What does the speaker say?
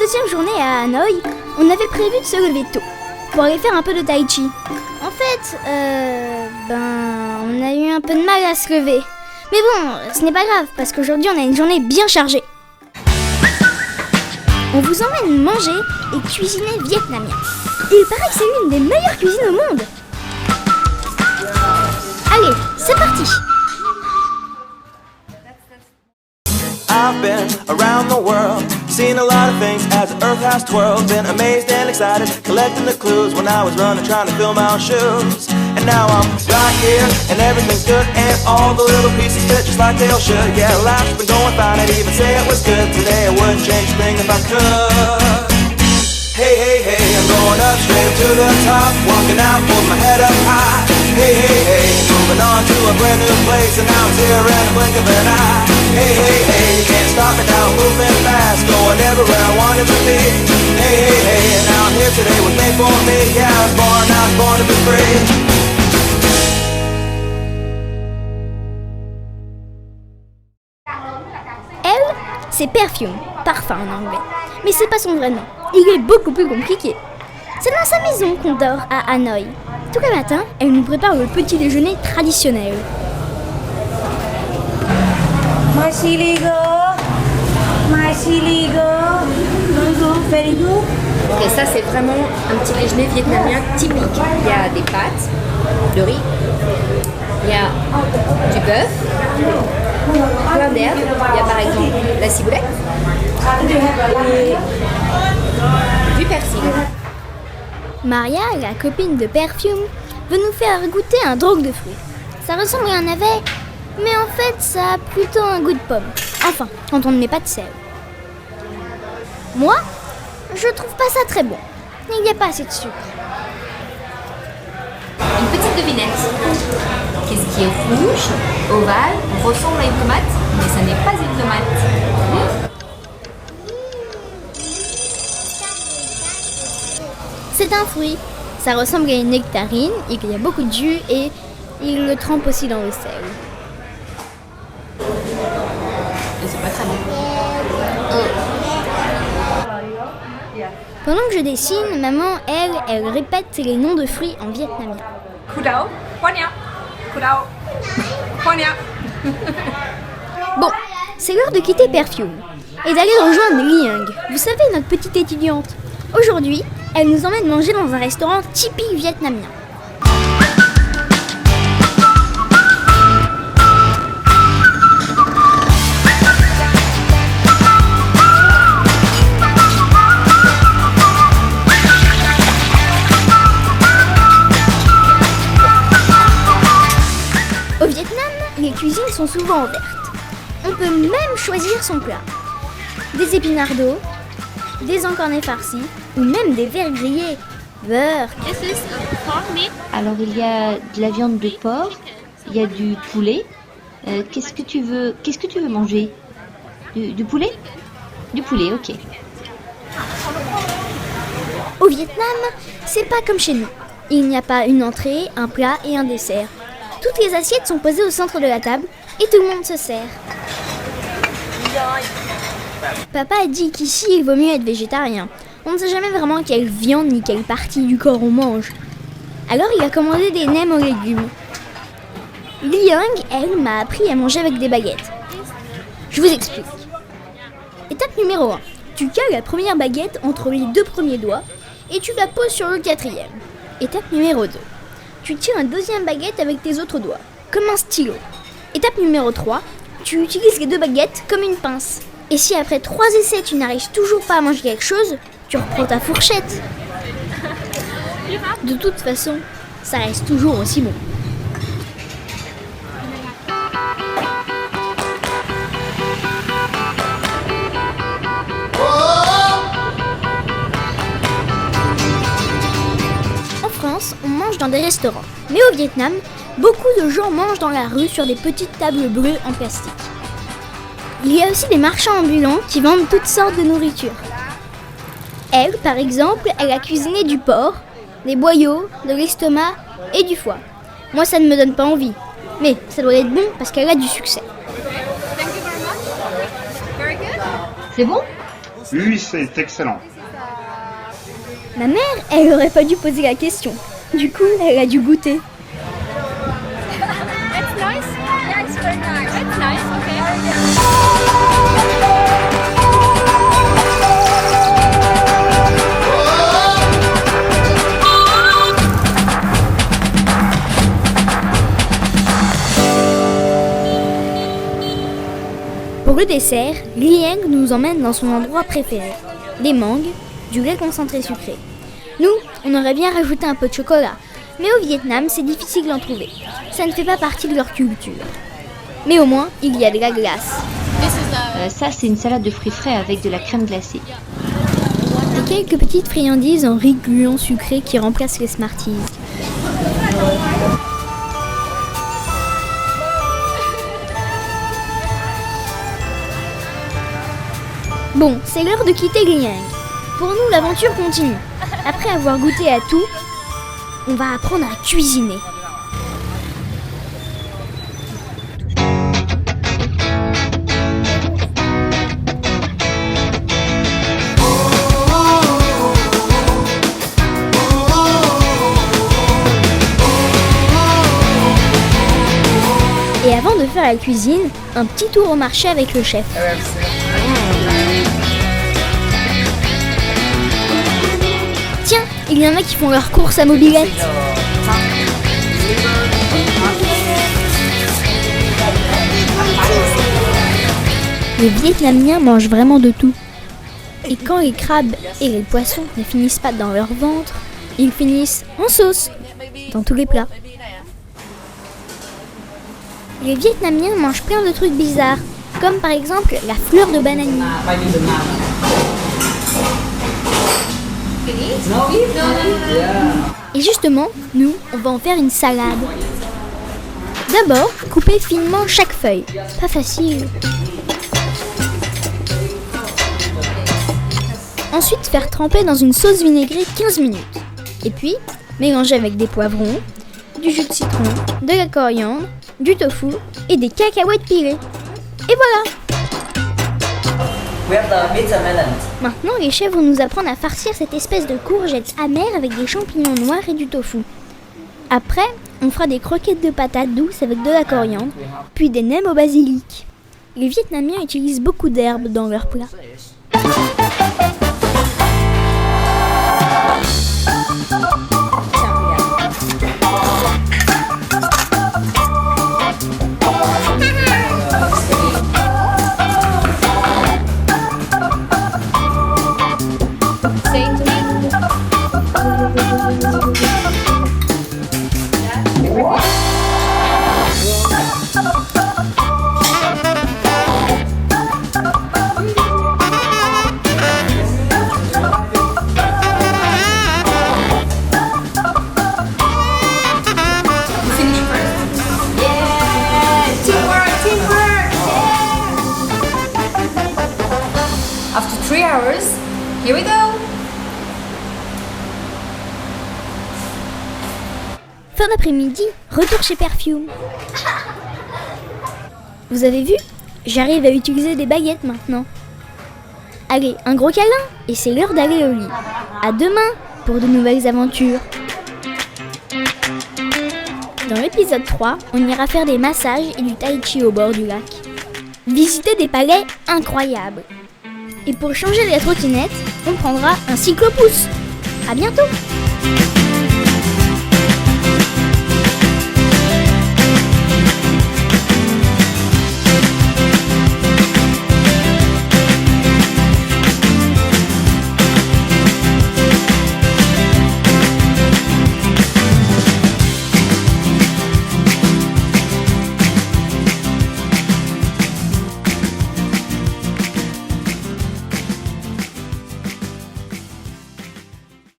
deuxième journée à Hanoï, on avait prévu de se lever tôt pour aller faire un peu de tai chi. En fait, on a eu un peu de mal à se lever. Mais bon, ce n'est pas grave parce qu'aujourd'hui on a une journée bien chargée. On vous emmène manger et cuisiner vietnamien. Il paraît que c'est l'une des meilleures cuisines au monde. Allez, c'est parti! I've been around the world, seen a lot of things as the earth has twirled. Been amazed and excited, collecting the clues when I was running, trying to fill my own shoes. And now I'm right here, and everything's good, and all the little pieces fit just like they all should. Yeah, life's been going fine, I'd even say it was good today. I wouldn't change a thing if I could. Hey, hey, hey, I'm going up straight to the top, walking out, holding my head up high. Hey, hey, hey, moving on to a brand new place, and now I'm here in the blink of an eye. Hey, hey, hey, you can't stop me now, moving fast, going everywhere I wanted to be. Hey, hey, hey, and now I'm here today, was made for me. Yeah, I was born to be free. Elle, c'est Perfume, parfum en anglais. Mais c'est pas son vrai nom, il est beaucoup plus compliqué. C'est dans sa maison qu'on dort à Hanoï. Tous les matins, elle nous prépare le petit déjeuner traditionnel. Et ça, c'est vraiment un petit déjeuner vietnamien typique. Il y a des pâtes, de riz, il y a du bœuf, plein d'herbes. Il y a par exemple la ciboulette et du persil. Maria, la copine de Perfume, veut nous faire goûter un drogue de fruits. Ça ressemble à un navet, mais en fait, ça a plutôt un goût de pomme. Enfin, quand on ne met pas de sel. Moi, je trouve pas ça très bon. Il n'y a pas assez de sucre. Une petite devinette. Qu'est-ce qui est rouge, ovale, ressemble à une tomate, mais ça n'est pas une tomate. C'est un fruit. Ça ressemble à une nectarine, il y a beaucoup de jus et il le trempe aussi dans le sel. Et c'est pas très bon. Pendant que je dessine, maman, elle répète les noms de fruits en vietnamien. Kudao, Ponia, Kudao, Ponia. Bon, c'est l'heure de quitter Perfume et d'aller rejoindre Li Young. Vous savez, notre petite étudiante. Aujourd'hui, elle nous emmène manger dans un restaurant typique vietnamien. Au Vietnam, les cuisines sont souvent ouvertes. On peut même choisir son plat. Des épinards d'eau, des encornets farcis ou même des vers grillés. Beurre. Alors il y a de la viande de porc, il y a du poulet. Qu'est-ce que tu veux manger? Du poulet? Du poulet, ok. Au Vietnam, c'est pas comme chez nous. Il n'y a pas une entrée, un plat et un dessert. Toutes les assiettes sont posées au centre de la table et tout le monde se sert. Papa a dit qu'ici, il vaut mieux être végétarien. On ne sait jamais vraiment quelle viande ni quelle partie du corps on mange. Alors il a commandé des nems aux légumes. Li Young, elle, m'a appris à manger avec des baguettes. Je vous explique. Étape numéro 1. Tu cales la première baguette entre les deux premiers doigts et tu la poses sur le quatrième. Étape numéro 2. Tu tiens la deuxième baguette avec tes autres doigts, comme un stylo. Étape numéro 3. Tu utilises les deux baguettes comme une pince. Et si après 3 essais tu n'arrives toujours pas à manger quelque chose, tu reprends ta fourchette. De toute façon, ça reste toujours aussi bon. En France, on mange dans des restaurants. Mais au Vietnam, beaucoup de gens mangent dans la rue sur des petites tables bleues en plastique. Il y a aussi des marchands ambulants qui vendent toutes sortes de nourriture. Elle, par exemple, elle a cuisiné du porc, des boyaux, de l'estomac et du foie. Moi, ça ne me donne pas envie. Mais ça doit être bon parce qu'elle a du succès. C'est bon? Oui, c'est excellent. Ma mère, elle aurait pas dû poser la question. Du coup, elle a dû goûter. It's nice. Yeah, it's very nice. It's nice. Okay. Pour le dessert, Liang nous emmène dans son endroit préféré. Des mangues, du lait concentré sucré. Nous, on aurait bien rajouté un peu de chocolat, mais au Vietnam, c'est difficile d'en trouver. Ça ne fait pas partie de leur culture. Mais au moins, il y a de la glace. Ça, c'est une salade de fruits frais avec de la crème glacée. Et quelques petites friandises en riz gluant sucré qui remplacent les Smarties. Bon, c'est l'heure de quitter Liang. Pour nous, l'aventure continue. Après avoir goûté à tout, on va apprendre à cuisiner. Et avant de faire la cuisine, un petit tour au marché avec le chef. Tiens, il y en a qui font leurs courses à mobilette. Les Vietnamiens mangent vraiment de tout. Et quand les crabes et les poissons ne finissent pas dans leur ventre, ils finissent en sauce, dans tous les plats. Les Vietnamiens mangent plein de trucs bizarres, comme par exemple la fleur de bananier. Et justement, nous, on va en faire une salade. D'abord, couper finement chaque feuille. Pas facile. Ensuite, faire tremper dans une sauce vinaigrée 15 minutes. Et puis, mélanger avec des poivrons, du jus de citron, de la coriandre, du tofu et des cacahuètes pilées. Et voilà! Maintenant, les chefs vont nous apprendre à farcir cette espèce de courgette amère avec des champignons noirs et du tofu. Après, on fera des croquettes de patates douces avec de la coriandre, puis des nems au basilic. Les Vietnamiens utilisent beaucoup d'herbes dans leurs plats. After 3 hours, here we go. Fin d'après-midi, retour chez Perfume. Vous avez vu? J'arrive à utiliser des baguettes maintenant. Allez, un gros câlin et c'est l'heure d'aller au lit. À demain pour de nouvelles aventures. Dans l'épisode 3, on ira faire des massages et du tai chi au bord du lac. Visiter des palais incroyables. Et pour changer les trottinettes, on prendra un cyclopousse. À bientôt!